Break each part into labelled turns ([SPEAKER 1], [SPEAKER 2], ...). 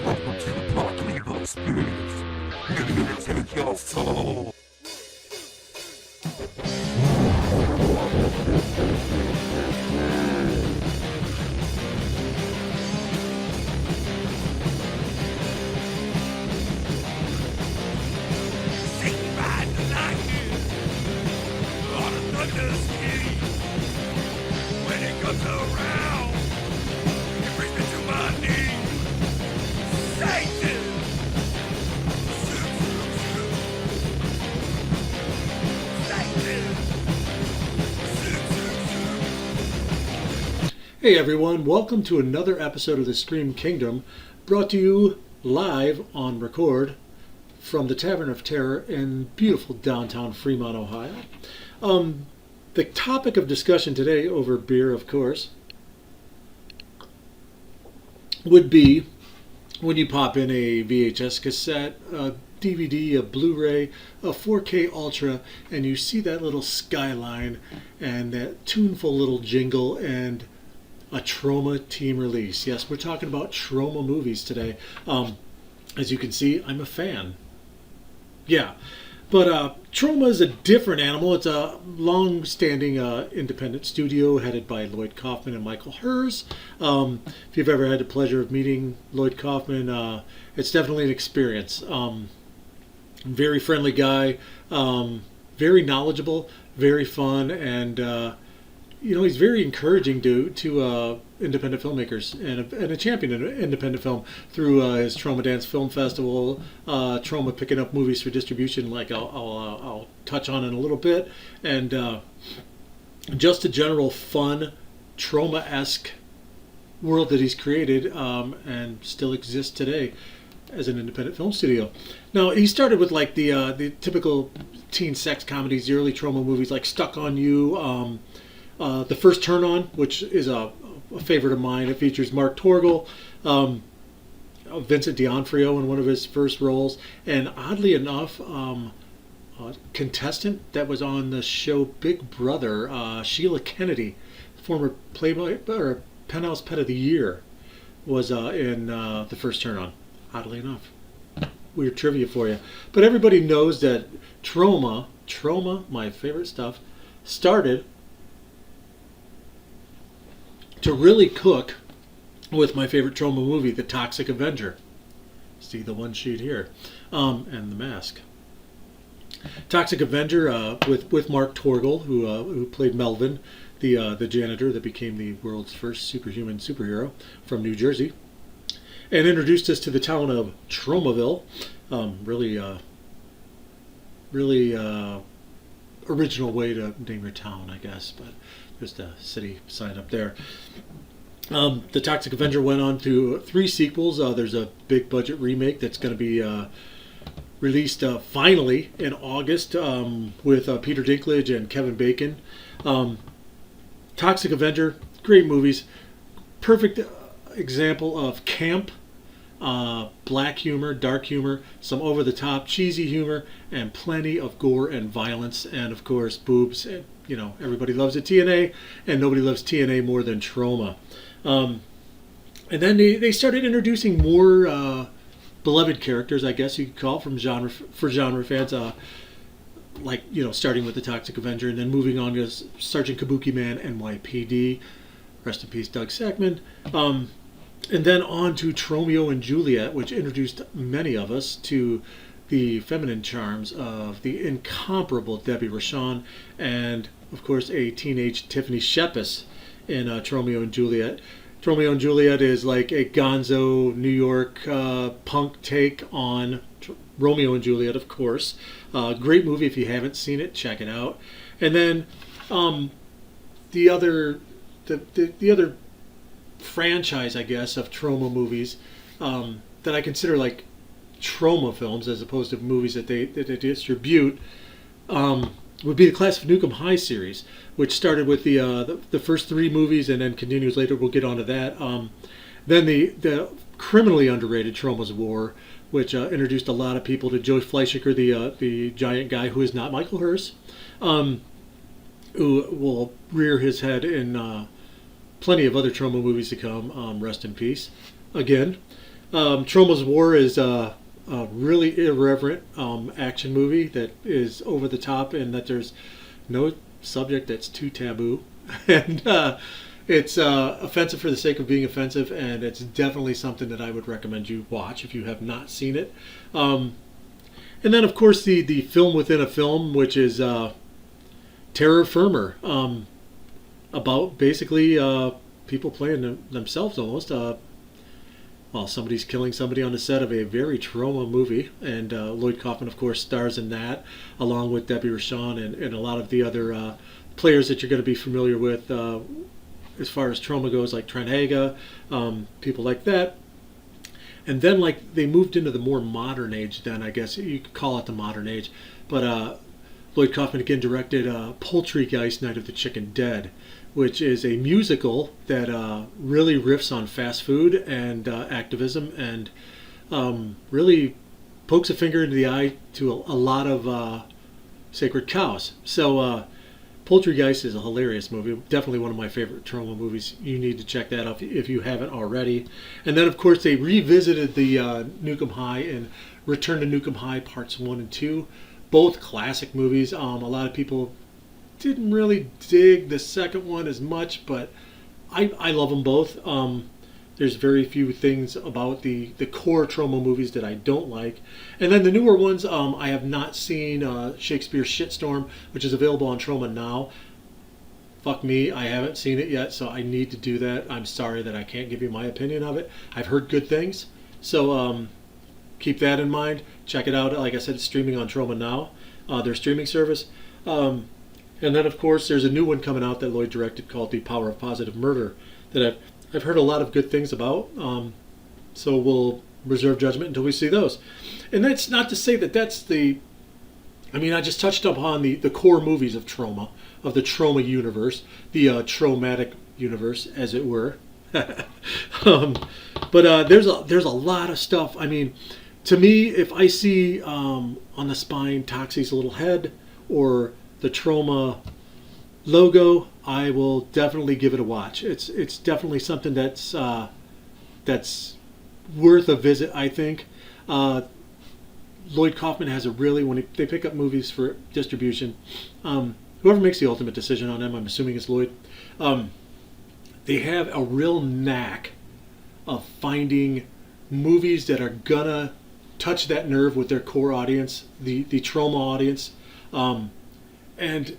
[SPEAKER 1] Welcome to the Dark Evil Experience. We're here to take your soul. Satan rides the lightning on a thunder city. When it comes around, it brings me to my knees. Satan!
[SPEAKER 2] Hey everyone, welcome to another episode of the Scream Kingdom, brought to you live on record from the Tavern of Terror in beautiful downtown Fremont, Ohio. The topic of discussion today, over beer of course, would be when you pop in a VHS cassette, a DVD, a Blu-ray, a 4K Ultra, and you see that little skyline and that tuneful little jingle and a Troma team release. Yes, we're talking about Troma movies today. As you can see, I'm a fan. Yeah, but Troma is a different animal. It's a long-standing independent studio headed by Lloyd Kaufman and Michael Herz. If you've ever had the pleasure of meeting Lloyd Kaufman, it's definitely an experience. Very friendly guy, very knowledgeable, very fun, and he's very encouraging to independent filmmakers and a champion in independent film through his Troma Dance Film Festival, Troma picking up movies for distribution, like I'll touch on in a little bit, and just a general fun Troma-esque world that he's created and still exists today as an independent film studio. Now, he started with like the typical teen sex comedies, the early Troma movies like Stuck on You, The First Turn On, which is a favorite of mine. It features Mark Torgl, Vincent D'Onofrio in one of his first roles, and oddly enough, a contestant that was on the show Big Brother, Sheila Kennedy, former Playboy or Penthouse Pet of the Year, was in The First Turn On. Oddly enough, weird trivia for you. But everybody knows that Troma, my favorite stuff, started to really cook with my favorite Troma movie, The Toxic Avenger. See the one sheet here, and The Mask. Toxic Avenger with Mark Torgl, who played Melvin, the janitor that became the world's first superhuman superhero from New Jersey, and introduced us to the town of Tromaville. Really original way to name your town, I guess, but just a city sign up there. The Toxic Avenger went on to 3 sequels. There's a big budget remake that's going to be released finally in August with Peter Dinklage and Kevin Bacon. Toxic Avenger, great movies. Perfect example of camp, black humor, dark humor, some over-the-top cheesy humor, and plenty of gore and violence, and of course boobs. And, everybody loves a TNA, and nobody loves TNA more than Troma. And then they started introducing more beloved characters, I guess you could call, for genre fans, starting with the Toxic Avenger, and then moving on to Sergeant Kabuki Man, NYPD, rest in peace Doug Sackman. And then on to Tromeo and Juliet, which introduced many of us to the feminine charms of the incomparable Debbie Rochon, and of course a teenage Tiffany Shepis in Tromeo and Juliet. Tromeo and Juliet is like a gonzo New York punk take on Romeo and Juliet, of course. Great movie. If you haven't seen it, check it out. And then the other franchise, I guess, of Troma movies that I consider like Troma films as opposed to movies that they distribute would be the Class of Nukem High series, which started with the first 3 movies and then continues later. We'll get onto that. Then the criminally underrated Troma's War, which introduced a lot of people to Joe Fleischer, the giant guy who is not Michael Herz, who will rear his head in plenty of other Troma movies to come. Rest in peace. Again. Troma's War is a really irreverent action movie that is over the top, and that there's no subject that's too taboo. And it's offensive for the sake of being offensive, and it's definitely something that I would recommend you watch if you have not seen it. And then, of course, the film within a film, which is Terror Firmer, about basically people playing themselves almost. While somebody's killing somebody on the set of a very Troma movie. And Lloyd Kaufman, of course, stars in that, along with Debbie Rochon and a lot of the other players that you're going to be familiar with as far as Troma goes, like Trent Haga, people like that. And then, like, they moved into the more modern age then, I guess you could call it the modern age. But Lloyd Kaufman again directed Poultrygeist, Night of the Chicken Dead, which is a musical that really riffs on fast food and activism, and really pokes a finger into the eye to a lot of sacred cows. So Poultrygeist is a hilarious movie, definitely one of my favorite Troma movies. You need to check that out if you haven't already. And then, of course, they revisited the Nukem High and Return to Nukem High Parts 1 and 2, both classic movies. A lot of people didn't really dig the second one as much, but I love them both. There's very few things about the core Troma movies that I don't like. And then the newer ones, I have not seen Shakespeare's Shitstorm, which is available on Troma now. Fuck me, I haven't seen it yet, so I need to do that. I'm sorry that I can't give you my opinion of it. I've heard good things, so keep that in mind. Check it out. Like I said, it's streaming on Troma now, their streaming service. And then, of course, there's a new one coming out that Lloyd directed called The Power of Positive Murder that I've heard a lot of good things about. So we'll reserve judgment until we see those. And that's not to say that that's the... I mean, I just touched upon the core movies of Troma, of the Troma universe, the traumatic universe, as it were. But there's a lot of stuff. I mean, to me, if I see on the spine Toxie's little head or the Troma logo, I will definitely give it a watch. It's definitely something that's worth a visit, I think. Lloyd Kaufman has a really, when they pick up movies for distribution, whoever makes the ultimate decision on them, I'm assuming it's Lloyd, they have a real knack of finding movies that are gonna touch that nerve with their core audience, the Troma audience. And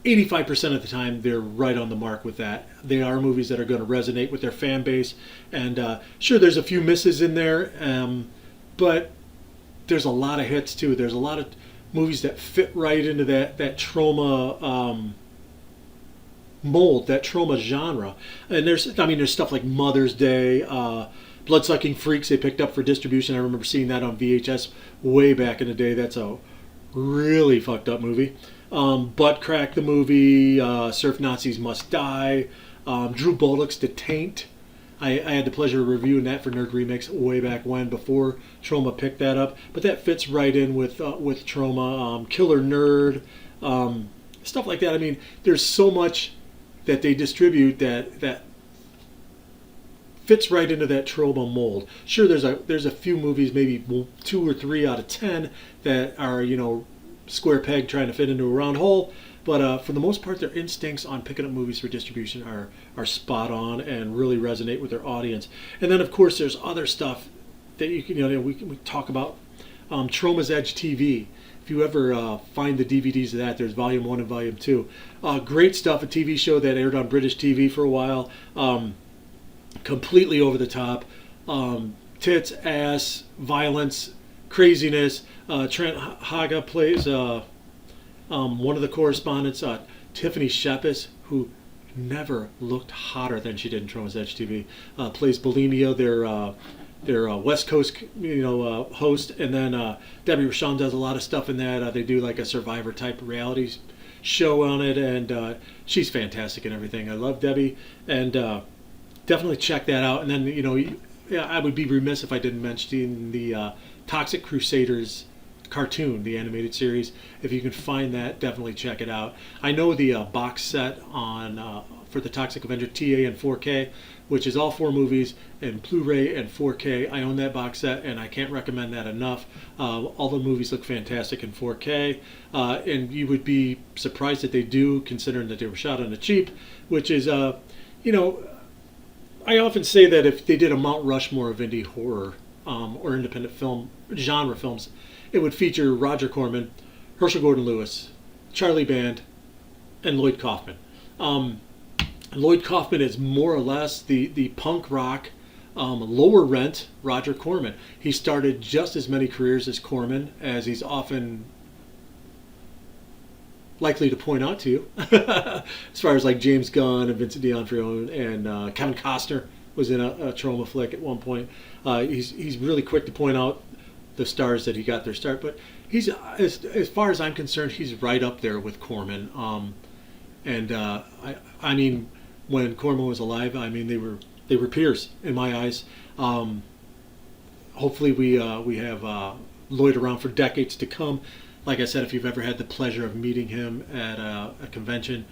[SPEAKER 2] 85% of the time, they're right on the mark with that. They are movies that are going to resonate with their fan base. And sure, there's a few misses in there, but there's a lot of hits, too. There's a lot of movies that fit right into that Troma mold, that Troma genre. And there's stuff like Mother's Day, Bloodsucking Freaks they picked up for distribution. I remember seeing that on VHS way back in the day. That's a really fucked up movie. Butt Crack the movie, Surf Nazis Must Die, Drew Bullock's The Taint. I had the pleasure of reviewing that for Nerd Remix way back when, before Troma picked that up. But that fits right in with Troma. Killer Nerd, stuff like that. I mean, there's so much that they distribute that fits right into that Troma mold. Sure, there's a few movies, maybe 2 or 3 out of 10, that are, square peg trying to fit into a round hole, but for the most part, their instincts on picking up movies for distribution are spot on and really resonate with their audience. And then, of course, there's other stuff that you can, we talk about. Troma's Edge TV. If you ever find the DVDs of that, there's Volume 1 and Volume 2. Great stuff, a TV show that aired on British TV for a while. Completely over the top. Tits, ass, violence, craziness. Trent Haga plays one of the correspondents, Tiffany Shepis, who never looked hotter than she did in Troma's Edge TV. Plays Bulimia, their West Coast host, and then Debbie Rochon does a lot of stuff in that. They do like a Survivor type reality show on it, and she's fantastic and everything. I love Debbie, and definitely check that out. And then I would be remiss if I didn't mention the Toxic Crusaders cartoon, the animated series. If you can find that, definitely check it out. I know the box set on for the Toxic Avenger TA and 4K which is all 4 movies in Blu-ray and 4K. I own that box set, and I can't recommend that enough. All the movies look fantastic in 4K, and you would be surprised that they do, considering that they were shot on the cheap, which is, you know, I often say that if they did a Mount Rushmore of indie horror or independent film genre films, it would feature Roger Corman, Herschel Gordon Lewis, Charlie Band, and Lloyd Kaufman. Lloyd Kaufman is more or less the punk rock lower rent Roger Corman. He started just as many careers as Corman, as he's often likely to point out to you, as far as like James Gunn and Vincent D'Onofrio and Kevin Costner was in a Troma flick at one point. He's really quick to point out the stars that he got their start, but he's as far as I'm concerned, he's right up there with Corman. I mean, when Corman was alive, I mean they were peers in my eyes. Hopefully we have Lloyd around for decades to come. Like I said, if you've ever had the pleasure of meeting him at a convention,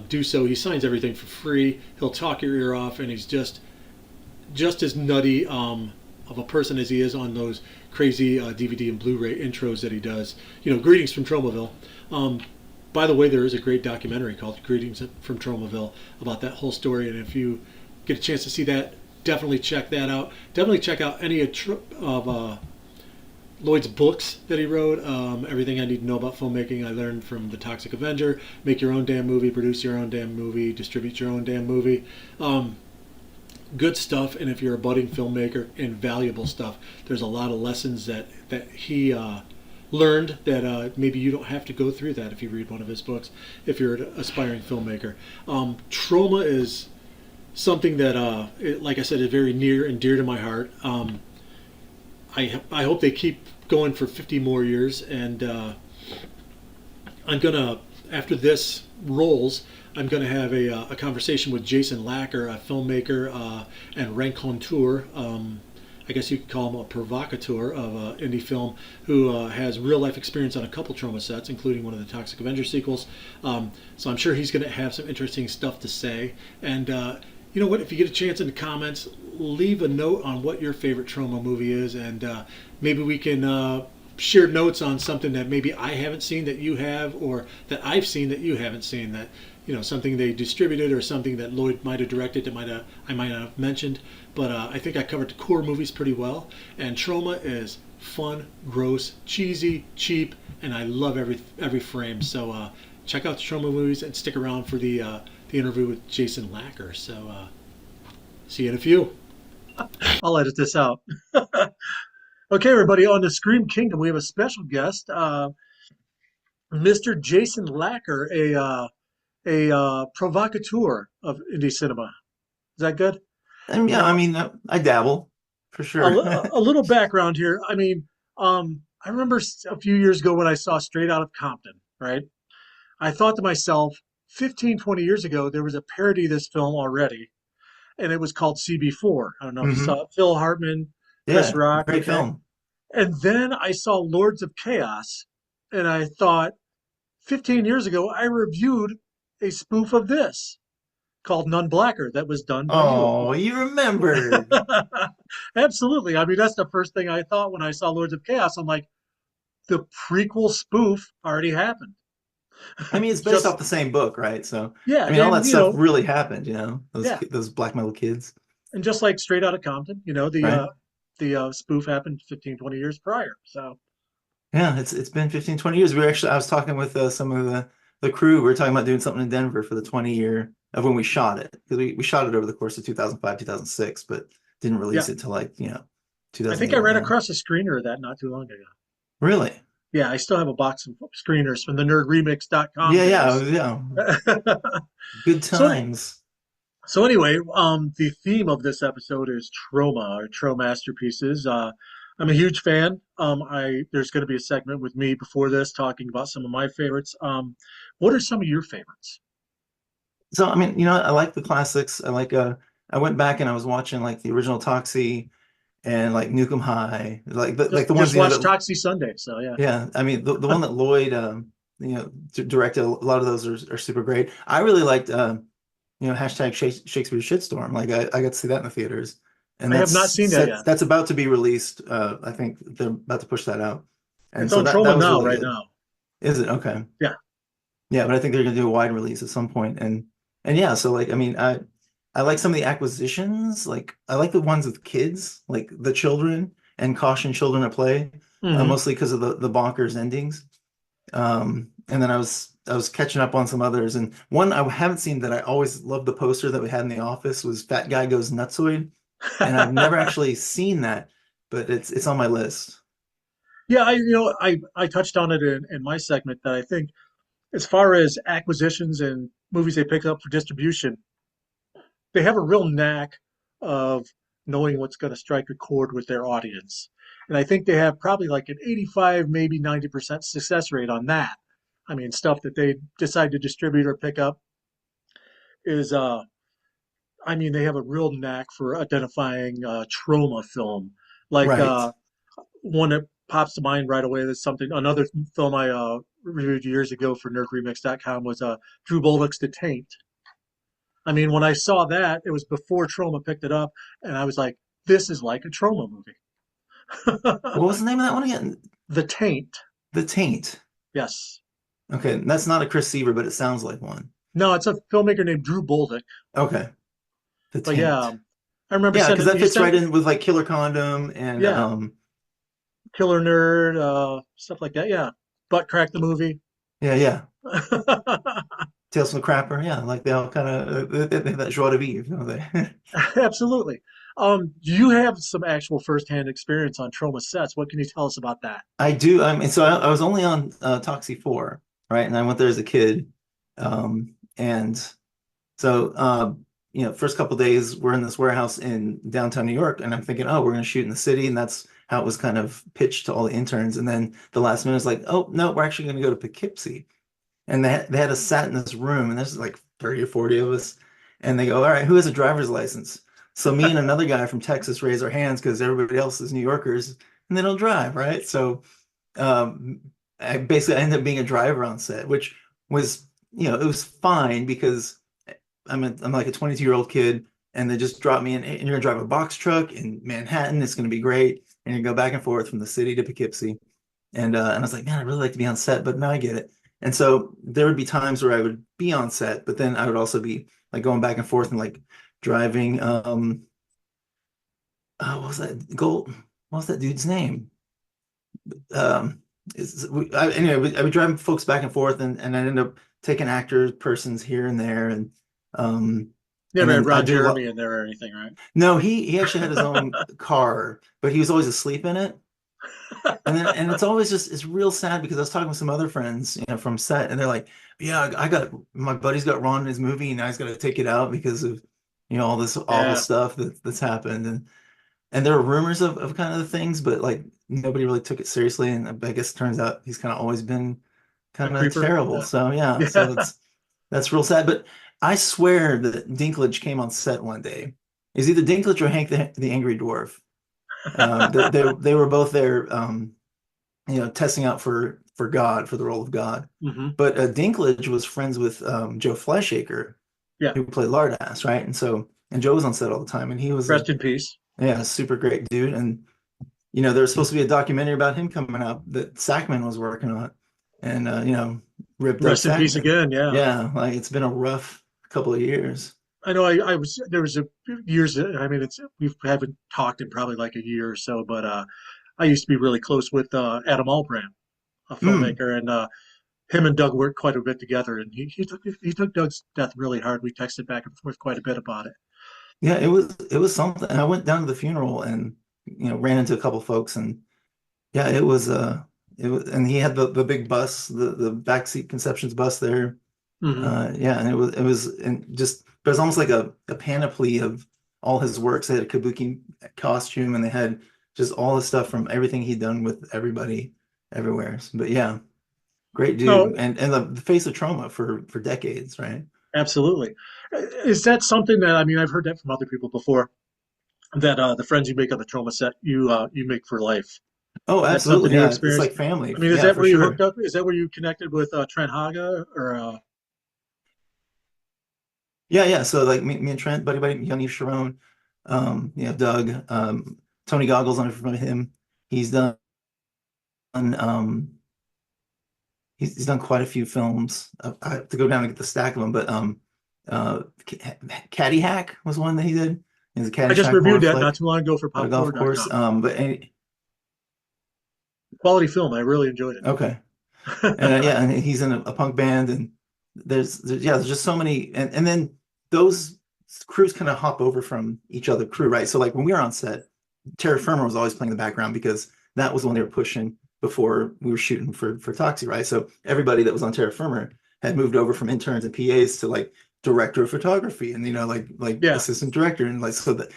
[SPEAKER 2] do so. He signs everything for free. He'll talk your ear off, and he's just as nutty of a person as he is on those crazy DVD and Blu-ray intros that he does. You know, Greetings from Tromaville. By the way, there is a great documentary called Greetings from Tromaville about that whole story, and if you get a chance to see that, definitely check that out. Definitely check out any of Lloyd's books that he wrote. Everything I Need to Know About Filmmaking I learned from The Toxic Avenger. Make your own damn movie, produce your own damn movie, distribute your own damn movie. Good stuff, and if you're a budding filmmaker, invaluable stuff. There's a lot of lessons that he learned that maybe you don't have to go through that if you read one of his books, if you're an aspiring filmmaker. Troma is something that, like I said, is very near and dear to my heart. I hope they keep going for 50 more years, and I'm gonna, after this rolls, I'm gonna have a conversation with Jason Lacker, a filmmaker and raconteur. I guess you could call him a provocateur of indie film, who has real life experience on a couple Troma sets, including one of the Toxic Avenger sequels. So I'm sure he's going to have some interesting stuff to say. And you know what? If you get a chance in the comments, leave a note on what your favorite Troma movie is, and maybe we can share notes on something that maybe I haven't seen that you have, or that I've seen that you haven't seen, that, you know, something they distributed or something that Lloyd might have directed that I might not have mentioned. But I think I covered the core movies pretty well. And Troma is fun, gross, cheesy, cheap, and I love every frame. So check out the Troma movies and stick around for the interview with Jason Lacker. So see you in a few. I'll edit this out. Okay, everybody, on the Scream Kingdom, we have a special guest, Mr. Jason Lacker, a provocateur of indie cinema. Is that good?
[SPEAKER 3] Yeah, I
[SPEAKER 2] Now,
[SPEAKER 3] mean, I dabble for
[SPEAKER 2] a,
[SPEAKER 3] sure.
[SPEAKER 2] li- a little background here. I mean, I remember a few years ago when I saw Straight Out of Compton, right? I thought to myself, 15, 20 years ago, there was a parody of this film already, and it was called CB4. I don't know if you saw
[SPEAKER 3] Hmm.
[SPEAKER 2] it. Phil Hartman, Chris
[SPEAKER 3] Yeah,
[SPEAKER 2] Rock,
[SPEAKER 3] great
[SPEAKER 2] okay?
[SPEAKER 3] film.
[SPEAKER 2] And then I saw Lords of Chaos, and I thought, 15 years ago, I reviewed a spoof of this called None Blacker that was done by you.
[SPEAKER 3] Oh, you remembered.
[SPEAKER 2] Absolutely. I mean, that's the first thing I thought when I saw Lords of Chaos. I'm like, the prequel spoof already happened.
[SPEAKER 3] I mean, it's based
[SPEAKER 2] Just,
[SPEAKER 3] off the same book, right? So,
[SPEAKER 2] yeah,
[SPEAKER 3] I mean, all
[SPEAKER 2] and
[SPEAKER 3] that stuff really happened,
[SPEAKER 2] yeah,
[SPEAKER 3] those black metal kids,
[SPEAKER 2] and just like Straight Outta Compton,
[SPEAKER 3] right?
[SPEAKER 2] the spoof happened 15, 20 years prior. So
[SPEAKER 3] Yeah, it's been 15, 20 years. I was talking with some of the crew. We were talking about doing something in Denver for the 20-year of when we shot it, because we shot it over the course of 2005, 2006, but didn't
[SPEAKER 2] yeah,
[SPEAKER 3] release it till like,
[SPEAKER 2] I think I
[SPEAKER 3] 2008 or
[SPEAKER 2] ran
[SPEAKER 3] 9.
[SPEAKER 2] across a screener of that not too long ago.
[SPEAKER 3] Really?
[SPEAKER 2] Yeah, I still have a box of screeners from the nerdremix.com
[SPEAKER 3] Yeah,
[SPEAKER 2] days.
[SPEAKER 3] yeah. Good
[SPEAKER 2] so any,
[SPEAKER 3] times.
[SPEAKER 2] So anyway, the theme of this episode is trauma or Tromasterpieces. I'm a huge fan. There's going to be a segment with me before this talking about some of my favorites. What are some of your favorites?
[SPEAKER 3] So I mean, I like the classics. I went back and I was watching like the original Toxie and like Nukem High, like the ones
[SPEAKER 2] Just watched
[SPEAKER 3] that,
[SPEAKER 2] Toxie Sunday, so yeah.
[SPEAKER 3] yeah. I mean, the one that Lloyd directed. A lot of those are super great. I really liked. hashtag Shakespeare shitstorm. Like I got to see that in the theaters, and
[SPEAKER 2] I have not seen that yet.
[SPEAKER 3] that's about to be released. I think they're about to push that out, and
[SPEAKER 2] It's
[SPEAKER 3] so
[SPEAKER 2] on
[SPEAKER 3] that
[SPEAKER 2] Troma
[SPEAKER 3] was
[SPEAKER 2] now,
[SPEAKER 3] really
[SPEAKER 2] right
[SPEAKER 3] good.
[SPEAKER 2] now.
[SPEAKER 3] Is it okay?
[SPEAKER 2] Yeah.
[SPEAKER 3] Yeah, but I think they're gonna do a wide release at some point, and yeah, so like I mean, I like some of the acquisitions. Like I like the ones with kids, like the children and Caution Children at Play,
[SPEAKER 2] Hmm.
[SPEAKER 3] mostly because of the bonkers endings. And then I was catching up on some others, and one I haven't seen that I always loved the poster that we had in the office was Fat Guy Goes Nutsoid, and I've never actually seen that, but it's on my list.
[SPEAKER 2] Yeah, I touched on it in my segment that I think as far as acquisitions and movies they pick up for distribution, they have a real knack of knowing what's going to strike a chord with their audience. And I think they have probably like an 85, maybe 90% success rate on that. I mean, stuff that they decide to distribute or pick up is, I mean, they have a real knack for identifying trauma film. Like
[SPEAKER 3] Right.
[SPEAKER 2] one that pops to mind right away is something, another film I reviewed years ago for nerdremix.com was Drew Bolduck's The Taint. I mean, when I saw that, it was before Troma picked it up, and I was like, this is like a Troma movie.
[SPEAKER 3] What was the name of that one again?
[SPEAKER 2] The Taint.
[SPEAKER 3] The Taint.
[SPEAKER 2] Yes.
[SPEAKER 3] Okay, that's not a Chris Seaver, but it sounds like one.
[SPEAKER 2] No, it's a filmmaker named Drew Bolduck.
[SPEAKER 3] Okay, The
[SPEAKER 2] But yeah,
[SPEAKER 3] Taint.
[SPEAKER 2] I remember
[SPEAKER 3] Yeah, because
[SPEAKER 2] sending
[SPEAKER 3] that
[SPEAKER 2] you
[SPEAKER 3] fits right
[SPEAKER 2] sent
[SPEAKER 3] in with like Killer Condom and
[SPEAKER 2] yeah, Killer Nerd, stuff like that. Yeah. Butt Crack the movie.
[SPEAKER 3] yeah, yeah. Tales from the Crapper. Yeah, like they all kind of they have that joie de vivre, don't they?
[SPEAKER 2] Absolutely. You have some actual firsthand experience on Troma sets. What can you tell us about that?
[SPEAKER 3] I do. And so I was only on Toxie 4, right? And I went there as a kid. And so, first couple days we're in this warehouse in downtown New York, and I'm thinking, oh, we're going to shoot in the city. And that's how it was kind of pitched to all the interns. And then the last minute is like, oh, no, we're actually going to go to Poughkeepsie. And they had us sat in this room, and there's like 30 or 40 of us. And they go, all right, who has a driver's license? So me and another guy from Texas raise our hands because everybody else is New Yorkers and they don't drive, right? So um, I ended up being a driver on set, which was, it was fine because I'm like a 22-year-old kid, and they just dropped me in, and you're gonna drive a box truck in Manhattan. It's gonna be great, and you go back and forth from the city to Poughkeepsie. And I was like, man, I'd really like to be on set, but now I get it. And so there would be times where I would be on set, but then I would also be like going back and forth and like driving. What was that? What was that dude's name? Anyway, I would drive folks back and forth, and I'd end up taking actors, persons here and there, um,
[SPEAKER 2] You
[SPEAKER 3] and
[SPEAKER 2] never had
[SPEAKER 3] then I
[SPEAKER 2] Ron
[SPEAKER 3] did a
[SPEAKER 2] Jeremy
[SPEAKER 3] lot.
[SPEAKER 2] in there or anything, right?
[SPEAKER 3] No, he actually had his own car, but he was always asleep in it. And it's always just it's real sad because I was talking with some other friends, from set, and they're like, "Yeah, I got my buddy's got Ron in his movie, and now he's got to take it out because of all this awful
[SPEAKER 2] Yeah,
[SPEAKER 3] stuff that's happened." And there were rumors of kind of the things, but like nobody really took it seriously. And I guess it turns out he's kind of always been
[SPEAKER 2] a
[SPEAKER 3] kind of
[SPEAKER 2] creeper.
[SPEAKER 3] terrible.
[SPEAKER 2] Yeah,
[SPEAKER 3] So yeah, so
[SPEAKER 2] yeah.
[SPEAKER 3] that's real sad. But I swear that Dinklage came on set one day. Is either Dinklage or Hank the Angry Dwarf. They were both there. Testing out for God, for the role of God.
[SPEAKER 2] Hmm.
[SPEAKER 3] But Dinklage was friends with Joe Fleshaker,
[SPEAKER 2] Yeah.
[SPEAKER 3] who played Lardass, right? And Joe was on set all the time, and he was
[SPEAKER 2] Rest in peace.
[SPEAKER 3] a super great dude. And there was supposed to be a documentary about him coming out that Sackman was working on, and ripped up
[SPEAKER 2] Rest in peace
[SPEAKER 3] Sackman.
[SPEAKER 2] again. Yeah.
[SPEAKER 3] Yeah, like it's been a rough couple of years.
[SPEAKER 2] I know I was there was a years I mean we haven't talked in probably like a year or so, but I used to be really close with Adam Albrandt, a
[SPEAKER 3] Mm.
[SPEAKER 2] filmmaker, and him and Doug worked quite a bit together, and he took Doug's death really hard. We texted back and forth quite a bit about it.
[SPEAKER 3] Yeah, it was something. And I went down to the funeral and ran into a couple folks, and yeah, and he had the big bus, the backseat conceptions bus there.
[SPEAKER 2] Hmm.
[SPEAKER 3] Yeah, and it was and just but it was almost like a panoply of all his works. They had a kabuki costume, and they had just all the stuff from everything he'd done with everybody everywhere. But yeah, great
[SPEAKER 2] No,
[SPEAKER 3] dude, and the face of Troma for decades, right?
[SPEAKER 2] absolutely. Is that something that I mean I've heard that from other people before that the friends you make on the trauma set you make for life.
[SPEAKER 3] Oh,
[SPEAKER 2] That's something
[SPEAKER 3] absolutely.
[SPEAKER 2] you
[SPEAKER 3] Yeah, it's
[SPEAKER 2] experienced.
[SPEAKER 3] like family.
[SPEAKER 2] I mean, is
[SPEAKER 3] Yeah,
[SPEAKER 2] that
[SPEAKER 3] for
[SPEAKER 2] where you hooked
[SPEAKER 3] sure.
[SPEAKER 2] up? Is that where you connected with Trent Haga or
[SPEAKER 3] Yeah. So like me and Trent, buddy, Yaniv Sharon, Doug, Tony Goggles, I don't know if you remember him. He's done um he's done quite a few films. I have to go down and get the stack of them, but Caddy Hack was one that he did. It's a
[SPEAKER 2] I just
[SPEAKER 3] Caddyshack horror
[SPEAKER 2] reviewed that
[SPEAKER 3] flick
[SPEAKER 2] not too long ago for
[SPEAKER 3] about a golf course.
[SPEAKER 2] popcorn.com.
[SPEAKER 3] But
[SPEAKER 2] Quality film. I really enjoyed
[SPEAKER 3] okay. And
[SPEAKER 2] it.
[SPEAKER 3] yeah, and he's in a punk band, and there's just so many, and then those crews kind of hop over from each other crew, right? So like when we were on set, Terra Firma was always playing the background because that was the one they were pushing before we were shooting for Toxie, right? So everybody that was on Terra Firma had moved over from interns and PAs to like director of photography and like
[SPEAKER 2] Yeah.
[SPEAKER 3] assistant director, and like so that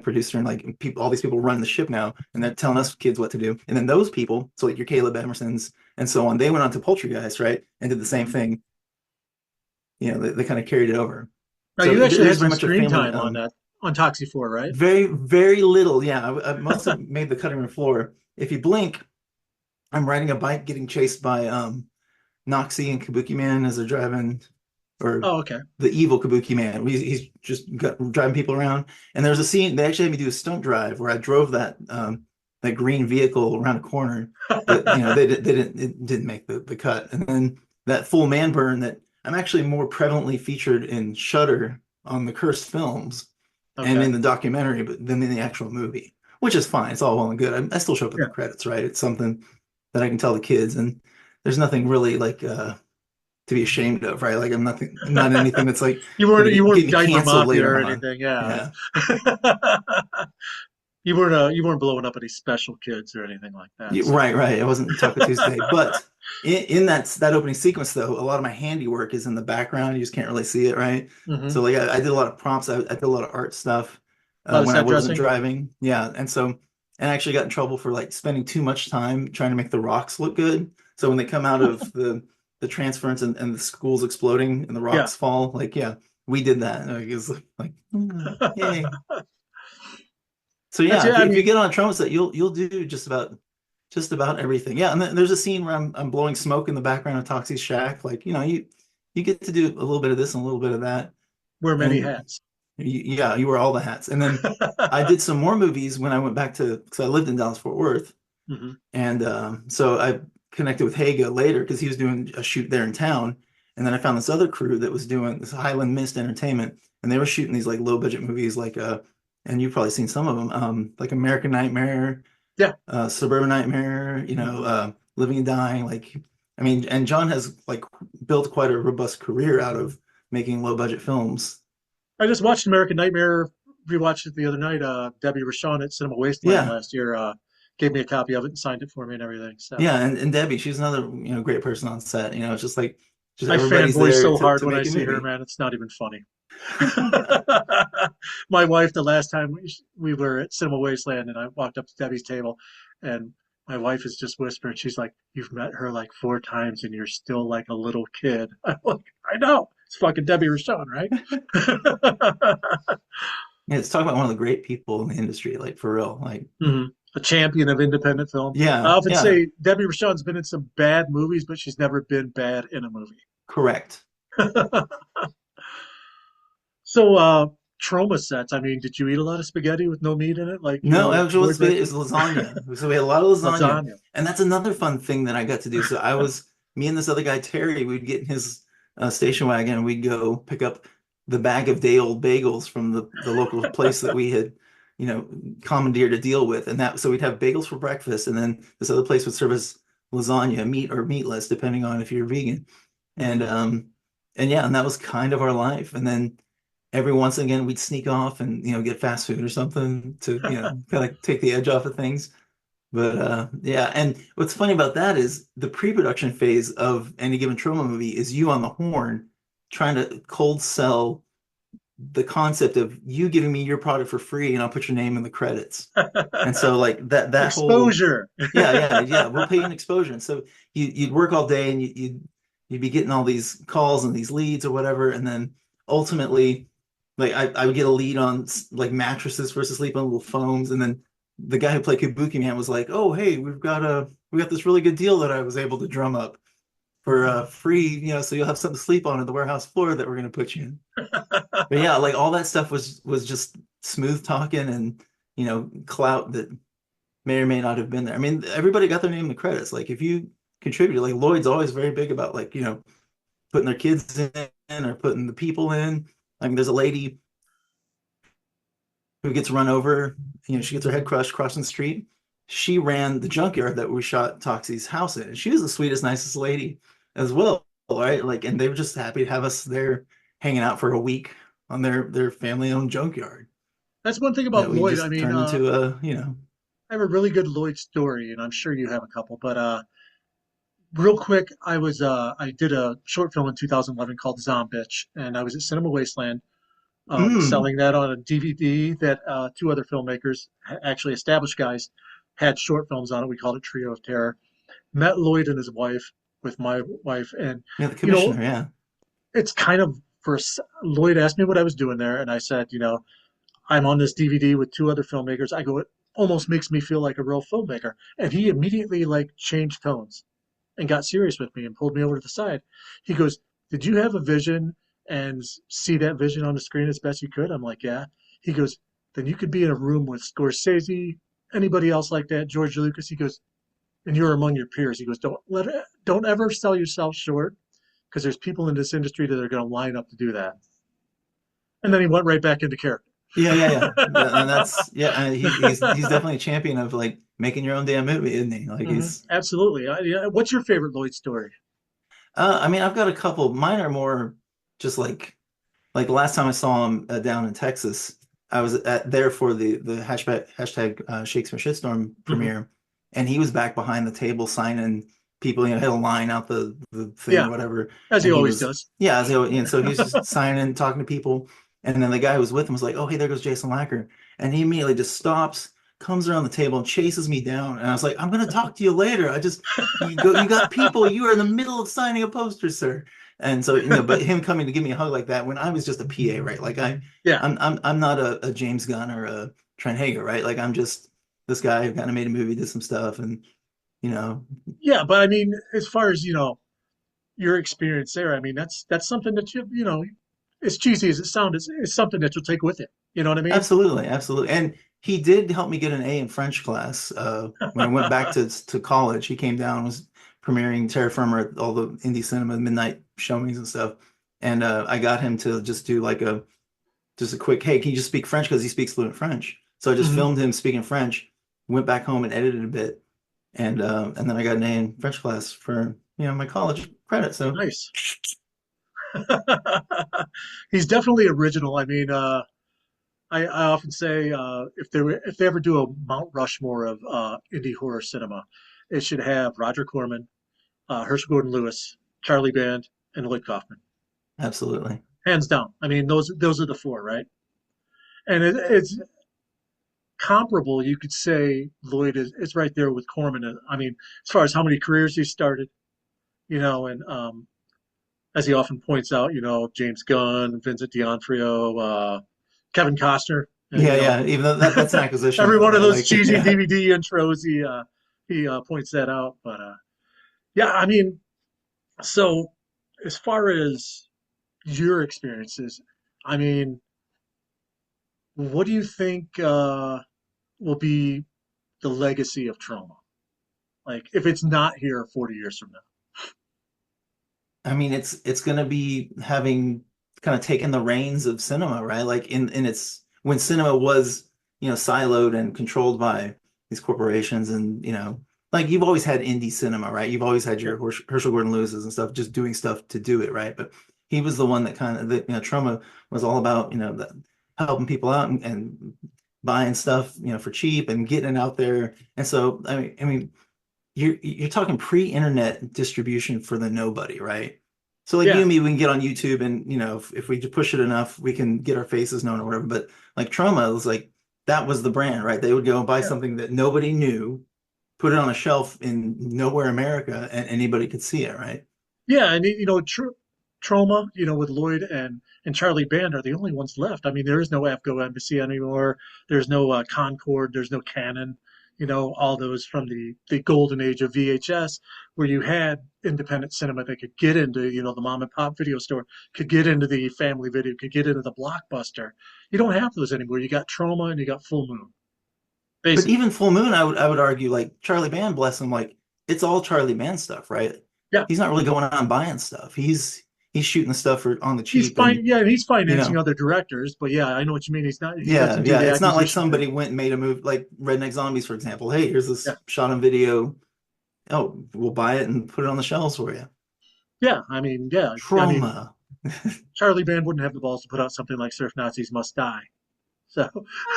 [SPEAKER 3] producer and like people, all these people run the ship now, and they're telling us kids what to do. And then those people, so like your Caleb Emersons and so on, they went on to Poultrygeist, right, and did the same thing. They kind of carried it over.
[SPEAKER 2] Now
[SPEAKER 3] So
[SPEAKER 2] you actually had
[SPEAKER 3] there's very
[SPEAKER 2] some
[SPEAKER 3] much a
[SPEAKER 2] screen
[SPEAKER 3] family.
[SPEAKER 2] time on that on Toxie 4, right?
[SPEAKER 3] Very little. Yeah, I must have made the cutting room floor. If you blink, I'm riding a bike getting chased by Noxie and Kabuki Man as they're driving, or
[SPEAKER 2] Oh, okay.
[SPEAKER 3] the evil Kabuki Man. He's just driving people around. And there's a scene they actually had me do a stunt drive where I drove that green vehicle around a corner, but it didn't make the cut. And then that full man burn that I'm actually more prevalently featured in Shudder on the Cursed films and
[SPEAKER 2] Okay.
[SPEAKER 3] in the documentary, but than in the actual movie, which is fine. It's all well and good. I still show up in
[SPEAKER 2] Yeah.
[SPEAKER 3] the credits, right? It's something that I can tell the kids, and there's nothing really like to be ashamed of, right? Like I'm not anything that's like
[SPEAKER 2] You
[SPEAKER 3] get
[SPEAKER 2] weren't
[SPEAKER 3] me
[SPEAKER 2] diaper
[SPEAKER 3] canceled
[SPEAKER 2] mafia
[SPEAKER 3] later
[SPEAKER 2] or
[SPEAKER 3] on.
[SPEAKER 2] anything, yeah.
[SPEAKER 3] Yeah.
[SPEAKER 2] You weren't blowing up any special kids or anything like that. So
[SPEAKER 3] Right. It wasn't Taco Tuesday, but in that opening sequence, though, a lot of my handiwork is in the background. You just can't really see it, right?
[SPEAKER 2] hmm
[SPEAKER 3] So like I did a lot of prompts. I did a lot of art stuff
[SPEAKER 2] a lot of
[SPEAKER 3] when I
[SPEAKER 2] set
[SPEAKER 3] wasn't
[SPEAKER 2] dressing.
[SPEAKER 3] driving. Yeah, and I actually got in trouble for like spending too much time trying to make the rocks look good. So when they come out of the transference and the school's exploding and the
[SPEAKER 2] Yeah.
[SPEAKER 3] rocks fall, like yeah, we did that. Like, it was like yay. So
[SPEAKER 2] That's
[SPEAKER 3] yeah,
[SPEAKER 2] it. I
[SPEAKER 3] if you
[SPEAKER 2] mean,
[SPEAKER 3] get on a Troma set, you'll do just about everything. Yeah, and then there's a scene where I'm blowing smoke in the background of Toxie's shack. Like you get to do a little bit of this and a little bit of that,
[SPEAKER 2] wear many
[SPEAKER 3] and
[SPEAKER 2] hats.
[SPEAKER 3] yeah, you wear all the hats. And then I did some more movies when I went back to because I lived in Dallas Fort Worth,
[SPEAKER 2] hmm
[SPEAKER 3] and so I connected with Haga later because he was doing a shoot there in town, and then I found this other crew that was doing this Highland Mist Entertainment, and they were shooting these like low budget movies like and you've probably seen some of them like American Nightmare,
[SPEAKER 2] Yeah.
[SPEAKER 3] Suburban Nightmare, Living and Dying. Like, I mean, and John has like built quite a robust career out of making low budget films.
[SPEAKER 2] I just watched American Nightmare, rewatched it the other night. Debbie Rochon at Cinema Wasteland
[SPEAKER 3] Yeah,
[SPEAKER 2] last year gave me a copy of it and signed it for me and everything. So
[SPEAKER 3] yeah, and Debbie, she's another great person on set. It's just like just
[SPEAKER 2] I
[SPEAKER 3] everybody's
[SPEAKER 2] fanboy
[SPEAKER 3] there
[SPEAKER 2] so hard
[SPEAKER 3] to
[SPEAKER 2] when I
[SPEAKER 3] make a
[SPEAKER 2] see her,
[SPEAKER 3] movie.
[SPEAKER 2] man. It's not even funny. My wife, the last time we were at Cinema Wasteland, and I walked up to Debbie's table, and my wife is just whispering. She's like, "You've met her like 4 times, and you're still like a little kid." I'm like, "I know. It's fucking Debbie Rochon, right?"
[SPEAKER 3] Yeah, it's talking about one of the great people in the industry, like for real. Like,
[SPEAKER 2] Mhm. A champion of independent film. I
[SPEAKER 3] yeah,
[SPEAKER 2] often
[SPEAKER 3] yeah,
[SPEAKER 2] say Debbie Rochon's been in some bad movies, but she's never been bad in a movie.
[SPEAKER 3] correct.
[SPEAKER 2] So, trauma sets. I mean, did you eat a lot of spaghetti with no meat in it, like
[SPEAKER 3] No, actually, what's
[SPEAKER 2] Boys
[SPEAKER 3] big
[SPEAKER 2] mentioned?
[SPEAKER 3] is lasagna. So we had a lot of lasagna,
[SPEAKER 2] Lasagna.
[SPEAKER 3] and that's another fun thing that I got to do. So me and this other guy Terry, we'd get in his station wagon, and we'd go pick up the bag of day old bagels from the local place that we had, commandeered a deal with, and that so we'd have bagels for breakfast, and then this other place would serve us lasagna, meat or meatless, depending on if you're vegan, and
[SPEAKER 2] hmm
[SPEAKER 3] um, and yeah, and that was kind of our life, and then every once again we'd sneak off and get fast food or something to kind of take the edge off of things. But yeah, and what's funny about that is the pre-production phase of any given Troma movie is you on the horn trying to cold sell the concept of you giving me your product for free and I'll put your name in the credits. And so like that whole
[SPEAKER 2] Exposure.
[SPEAKER 3] yeah, we'll pay you an exposure. And so you'd work all day and you'd be getting all these calls and these leads or whatever, and then ultimately, like I would get a lead on like mattresses for us to sleep on, little foams, and then the guy who played Kabuki Man was like, "Oh, hey, we've got we got this really good deal that I was able to drum up for free, so you'll have something to sleep on the warehouse floor that we're going to put you in. But yeah, like all that stuff was just smooth talking and clout that may or may not have been there. I mean, everybody got their name in the credits. Like if you contributed, like Lloyd's always very big about like putting their kids in or putting the people in. I mean, there's a lady who gets run over. She gets her head crushed crossing the street. She ran the junkyard that we shot Toxie's house in. And she was the sweetest, nicest lady as well, right? Like, and they were just happy to have us there hanging out for a week on their family-owned junkyard
[SPEAKER 2] That's one thing
[SPEAKER 3] that
[SPEAKER 2] about
[SPEAKER 3] we
[SPEAKER 2] Lloyd. I
[SPEAKER 3] just
[SPEAKER 2] mean,
[SPEAKER 3] turned into
[SPEAKER 2] I have a really good Lloyd story, and I'm sure you have a couple. But real quick, I did a short film in 2011 called Zombitch, and I was at Cinema Wasteland
[SPEAKER 3] mm,
[SPEAKER 2] selling that on a DVD that two other filmmakers, actually established guys, had short films on it. We called it Trio of Terror. Met Lloyd and his wife with my wife, and
[SPEAKER 3] yeah, the
[SPEAKER 2] you know,
[SPEAKER 3] commissioner, yeah.
[SPEAKER 2] it's kind of Lloyd asked me what I was doing there, and I said, I'm on this DVD with two other filmmakers. I go, it almost makes me feel like a real filmmaker. And he immediately like changed tones and got serious with me and pulled me over to the side. He goes, "Did you have a vision and see that vision on the screen as best you could?" I'm like, "Yeah." He goes, "Then you could be in a room with Scorsese, anybody else like that, George Lucas." He goes, "And you're among your peers." He goes, don't ever sell yourself short because there's people in this industry that are going to line up to do that." And then he went right back into character.
[SPEAKER 3] Yeah, yeah, yeah. And that's yeah. He's definitely a champion of like making your own damn movie, isn't he? Like he's.
[SPEAKER 2] Absolutely. Yeah. What's your favorite Lloyd story?
[SPEAKER 3] I mean, I've got a couple. Mine are more just like the last time I saw him down in Texas. I was there for the hashtag Shakespeare Shitstorm
[SPEAKER 2] Hmm.
[SPEAKER 3] premiere, and he was back behind the table signing people. Had a line out the thing
[SPEAKER 2] Yeah,
[SPEAKER 3] or whatever,
[SPEAKER 2] as he
[SPEAKER 3] and he
[SPEAKER 2] always
[SPEAKER 3] was
[SPEAKER 2] does.
[SPEAKER 3] yeah, and so he was just signing, talking to people, and then the guy who was with him was like, "Oh, hey, there goes Jason Lacker," and he immediately just stops, comes around the table, and chases me down, and I was like, "I'm gonna talk to you later. You got people. You are in the middle of signing a poster, sir." And so, but him coming to give me a hug like that when I was just a PA, right? Like
[SPEAKER 2] Yeah.
[SPEAKER 3] I'm not a James Gunn or a Trent Hager, right? Like I'm just this guy who kind of made a movie, did some stuff, and you know,
[SPEAKER 2] Yeah, but I mean, as far as, your experience there, I mean, that's something that as cheesy as it sounds, it's something that you'll take with it. You know what I mean?
[SPEAKER 3] absolutely, absolutely. And he did help me get an A in French class when I went back to college. He came down, was premiering Terra Firma at all the indie cinema midnight showings and stuff, and I got him to just do like just a quick, hey, can you just speak French because he speaks fluent French. So I just
[SPEAKER 2] Hmm.
[SPEAKER 3] filmed him speaking French, went back home and edited a bit, and then I got an A in French class for my college credit. So
[SPEAKER 2] Nice. He's definitely original. I mean, I often say if they ever do a Mount Rushmore of indie horror cinema, it should have Roger Corman, Herschel Gordon Lewis, Charlie Band, and Lloyd Kaufman,
[SPEAKER 3] absolutely,
[SPEAKER 2] hands down. I mean, those are the four, right? And it's comparable. You could say Lloyd is right there with Corman. I mean, as far as how many careers he started, and as he often points out, James Gunn, Vincent D'Onofrio, Kevin Costner,
[SPEAKER 3] yeah, yeah. Even though that's an acquisition,
[SPEAKER 2] every
[SPEAKER 3] though,
[SPEAKER 2] one of
[SPEAKER 3] right?
[SPEAKER 2] those
[SPEAKER 3] Like,
[SPEAKER 2] cheesy
[SPEAKER 3] yeah,
[SPEAKER 2] DVD intros, he points that out. But yeah, I mean, so as far as your experiences, I mean, what do you think will be the legacy of Troma? Like, if it's not here 40 years from now.
[SPEAKER 3] I mean, it's gonna be having kind of taken the reins of cinema, right? Like in its when cinema was siloed and controlled by these corporations, and like you've always had indie cinema, right? You've always had
[SPEAKER 2] Yeah.
[SPEAKER 3] your Herschel Gordon Lewis's and stuff, just doing stuff to do it, right? But he was the one that kind of Troma was all about helping people out and buying stuff for cheap and getting it out there. And so I mean you're talking pre-internet distribution for the nobody, right? So like you
[SPEAKER 2] Yeah.
[SPEAKER 3] and me, we can get on YouTube and if we push it enough, we can get our faces known or whatever. But like Troma was like that was the brand, right? They would go and buy
[SPEAKER 2] Yeah.
[SPEAKER 3] something that nobody knew, put it on a shelf in nowhere America, and anybody could see it, right?
[SPEAKER 2] Yeah. And, Troma, with Lloyd and Charlie Band are the only ones left. I mean, there is no Afghan embassy anymore. There's no Concord. There's no Canon. all those from the golden age of VHS, where you had independent cinema that could get into, the mom and pop video store, could get into the family video, could get into the blockbuster. You don't have those anymore. You got Troma and you got Full Moon,
[SPEAKER 3] But
[SPEAKER 2] basically.
[SPEAKER 3] even Full Moon, I would argue, like Charlie Band, bless him, like it's all Charlie Band stuff, right?
[SPEAKER 2] Yeah.
[SPEAKER 3] He's not really going out and buying stuff. He's shooting the stuff on the
[SPEAKER 2] He's
[SPEAKER 3] cheap,
[SPEAKER 2] fine.
[SPEAKER 3] and
[SPEAKER 2] Yeah, he's
[SPEAKER 3] you
[SPEAKER 2] financing
[SPEAKER 3] know,
[SPEAKER 2] other directors, but yeah, I know what you mean. He
[SPEAKER 3] yeah,
[SPEAKER 2] doesn't do
[SPEAKER 3] yeah.
[SPEAKER 2] the
[SPEAKER 3] It's not like
[SPEAKER 2] acquisition thing.
[SPEAKER 3] somebody went and made a movie like Redneck Zombies, for example. Hey, here's this
[SPEAKER 2] Yeah.
[SPEAKER 3] shot on video. Oh, we'll buy it and put it on the shelves for you.
[SPEAKER 2] Yeah, I mean, yeah, I mean,
[SPEAKER 3] Troma.
[SPEAKER 2] Charlie Band wouldn't have the balls to put out something like Surf Nazis Must Die. So,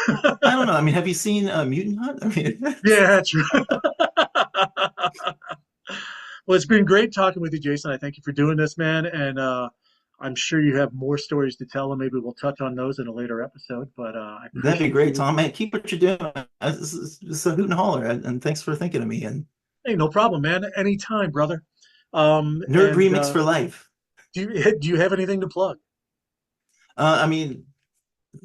[SPEAKER 3] I don't know. I mean, have you seen Mutant Hunt? I mean,
[SPEAKER 2] yeah, true. Well, it's been great talking with you, Jason. I thank you for doing this, man. And I'm sure you have more stories to tell, and maybe we'll touch on those in a later episode. But I
[SPEAKER 3] that'd be
[SPEAKER 2] appreciate
[SPEAKER 3] great,
[SPEAKER 2] you.
[SPEAKER 3] Tom. Man, keep what you're doing. It's a hoot and holler, and thanks for thinking of me. And
[SPEAKER 2] Hey, no problem, man. Anytime, brother.
[SPEAKER 3] Nerd
[SPEAKER 2] And
[SPEAKER 3] Remix for life.
[SPEAKER 2] do you have anything to plug?
[SPEAKER 3] I mean,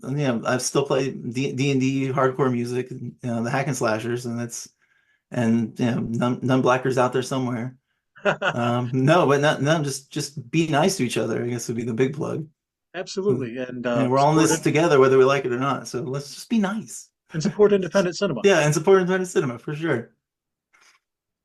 [SPEAKER 3] yeah, I've still played D&D hardcore music, the hack and slashers, and none blackers out there somewhere. No, but not no, just be nice to each other, I guess would be the big plug.
[SPEAKER 2] Absolutely, and
[SPEAKER 3] And we're all in this together, whether we like it or not. So let's just be nice.
[SPEAKER 2] support independent cinema.
[SPEAKER 3] Yeah, and support independent cinema for sure.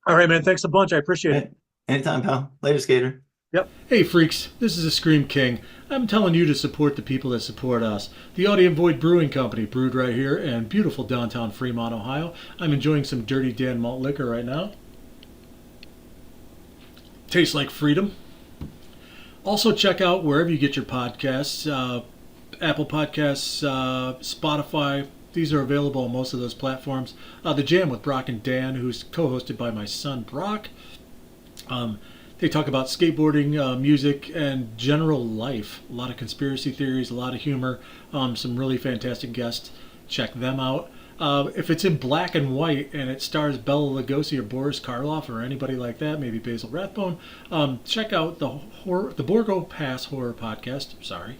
[SPEAKER 2] All right, man. Thanks a bunch. I appreciate it.
[SPEAKER 3] Anytime, pal. Later, skater.
[SPEAKER 2] Yep. Hey, freaks. This is a Scream King. I'm telling you to support the people that support us. The Audio Void Brewing Company, brewed right here in beautiful downtown Fremont, Ohio. I'm enjoying some Dirty Dan malt liquor right now. Tastes like freedom. Also, check out wherever you get your podcasts, Apple Podcasts, Spotify. These are available on most of those platforms. The Jam with Brock and Dan, who's co-hosted by my son Brock. They talk about skateboarding, music, and general life. A lot of conspiracy theories, a lot of humor, some really fantastic guests. Check them out. If it's in black and white and it stars Bela Lugosi or Boris Karloff or anybody like that, maybe Basil Rathbone, check out the Borgo Pass Horror Podcast. Sorry,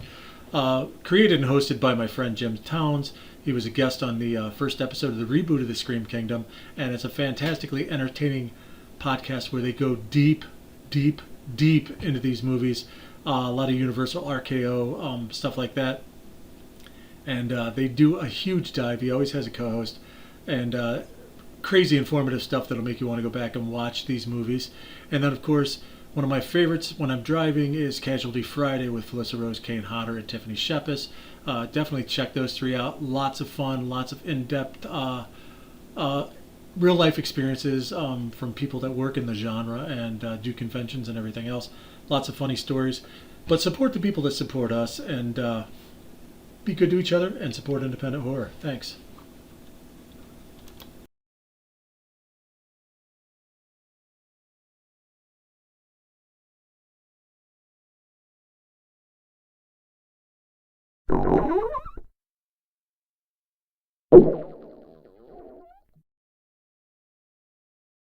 [SPEAKER 2] created and hosted by my friend Jim Towns. He was a guest on the first episode of the reboot of the Scream Kingdom, and it's a fantastically entertaining podcast where they go deep into these movies. A lot of Universal RKO stuff like that. And they do a huge dive. He always has a co-host. And crazy informative stuff that'll make you want to go back and watch these movies. And then, of course, one of my favorites when I'm driving is Casualty Friday with Felissa Rose, Kane Hodder, and Tiffany Shepis. Definitely check those three out. Lots of fun, lots of in-depth real-life experiences from people that work in the genre and do conventions and everything else. Lots of funny stories. But support the people that support us, and be good to each other and support independent horror. Thanks.